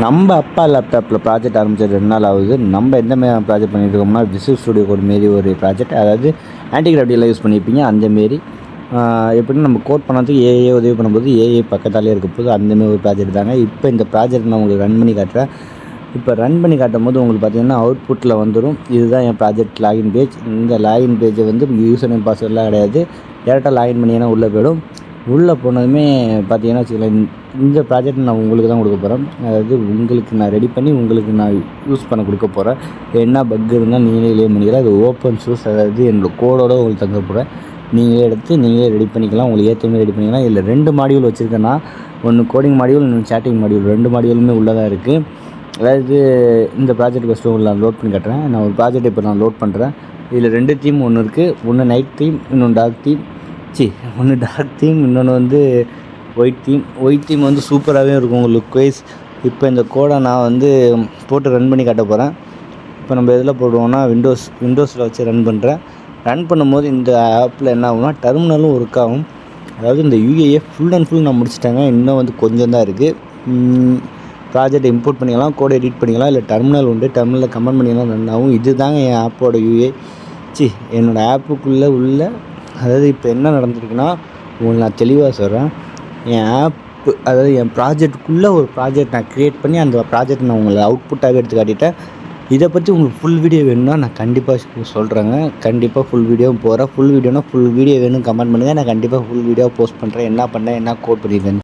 நம்ம அப்பா லேப்டாப்பில் ப்ராஜெக்ட் ஆரம்பிச்சது 2 நாள் ஆகுது. நம்ம எந்த மாரி ப்ராஜெக்ட் பண்ணிட்டு இருக்கோம்னா, விசுவல் ஸ்டுடியோ கோட் மாரி ஒரு ப்ராஜெக்ட். அதாவது ஆன்டி கிராவிட்டிலாம் யூஸ் பண்ணியிருப்பீங்க அந்தமாரி. எப்படின்னா நம்ம கோட் பண்ணதுக்கு ஏஐ உதவி பண்ணும்போது ஏஐ பக்கத்தாலே இருக்க போது அந்தமாரி ஒரு ப்ராஜெக்ட் தாங்க. இப்போ இந்த ப்ராஜெக்ட் நான் உங்களுக்கு ரன் பண்ணி காட்டுறேன். இப்போ ரன் பண்ணி காட்டும்போது உங்களுக்கு பார்த்தீங்கன்னா அவுட்புட்டில் வந்துடும். இதுதான் என் ப்ராஜெக்ட் லாகின் பேஜ். இந்த லாகின் பேஜை வந்து யூசர் நேம் பாஸ்வேர்ட்லாம் கிடையாது. டேரெக்டாக லாகின் பண்ணிங்கன்னா உள்ளே போய்டும். உள்ளே போனதுமே பார்த்தீங்கன்னா வச்சுக்கோங்களேன், இந்த ப்ராஜெக்ட் நான் உங்களுக்கு தான் கொடுக்க போகிறேன். அதாவது உங்களுக்கு நான் ரெடி பண்ணி உங்களுக்கு நான் யூஸ் பண்ண கொடுக்க போகிறேன். என்ன பக் இருந்தால் நீங்களே கிளியர் பண்ணிக்கலாம். அது ஓப்பன் சோர்ஸ், அதாவது என்னோடய கோடோட உங்களுக்கு தங்க போகிறேன். நீங்களே எடுத்து நீங்களே ரெடி பண்ணிக்கலாம். உங்களுக்கு ஏற்ற மாதிரி ரெடி பண்ணிக்கலாம். இதில் 2 மாடியூல் வச்சுருக்கேன்னா, ஒன்று கோடிங் மாடியூல், இன்னொன்று சேட்டிங் மாடியூல். 2 மாடியூலுமே உள்ளே தான் இருக்குது. அதாவது இந்த ப்ராஜெக்ட் ஃபஸ்ட்டு உங்களுக்கு நான் லோட் பண்ணி காட்டுறேன். நான் ஒரு ப்ராஜெக்ட் இப்போ நான் லோட் பண்ணுறேன். இதில் 2 தீம் ஒன்று இருக்குது. ஒன்று நைட் தீம், இன்னொன்று டார்க் தீம். ஒன்று டார்க் தீம், இன்னொன்று வந்து ஒயிட் தீம். ஒயிட் தீம் வந்து சூப்பராகவே இருக்கும் உங்களுக்கு லுக் வைஸ். இப்போ இந்த கோடை நான் வந்து போட்டு ரன் பண்ணி காட்ட போகிறேன். இப்போ நம்ம எதில் போடுவோம்னா விண்டோஸில் வச்சு ரன் பண்ணுறேன். ரன் பண்ணும்போது இந்த ஆப்பில் என்ன ஆகும்னா டெர்மினலும் ஒர்க் ஆகும். அதாவது இந்த யூஏஏ ஃபுல் அண்ட் ஃபுல் நான் முடிச்சிட்டேங்க. இன்னும் வந்து கொஞ்சம் தான் இருக்குது. ப்ராஜெக்ட் இம்போர்ட் பண்ணிக்கலாம், கோடை எடிட் பண்ணிக்கலாம், இல்லை டெர்மினல் உண்டு, டெர்மினலில் கமெண்ட் பண்ணிக்கலாம், ரன் ஆகும். இது தாங்க என் ஆப்போட யூஏ. என்னோடய ஆப்புக்குள்ளே உள்ள அதாவது இப்போ என்ன நடந்திருக்குன்னா உங்களுக்கு நான் தெளிவாக சொல்கிறேன். என் ஆப்பு அதாவது என் ப்ராஜெக்ட்டுக்குள்ளே ஒரு ப்ராஜெக்ட் நான் க்ரியேட் பண்ணி அந்த ப்ராஜெக்ட் நான் உங்களை அவுட்புட்டாகவே எடுத்து காட்டிட்டேன். இதை பற்றி உங்களுக்கு ஃபுல் வீடியோ வேணும்னா நான் கண்டிப்பாக சொல்கிறேங்க. கண்டிப்பாக ஃபுல் வீடியோவும் போடுறேன். ஃபுல் வீடியோ வேணும் கமெண்ட் பண்ணுங்கள். நான் கண்டிப்பாக ஃபுல் வீடியோ போஸ்ட் பண்ணுறேன். என்ன பண்ணேன், என்ன கோட் பண்ணியிருக்கேன்.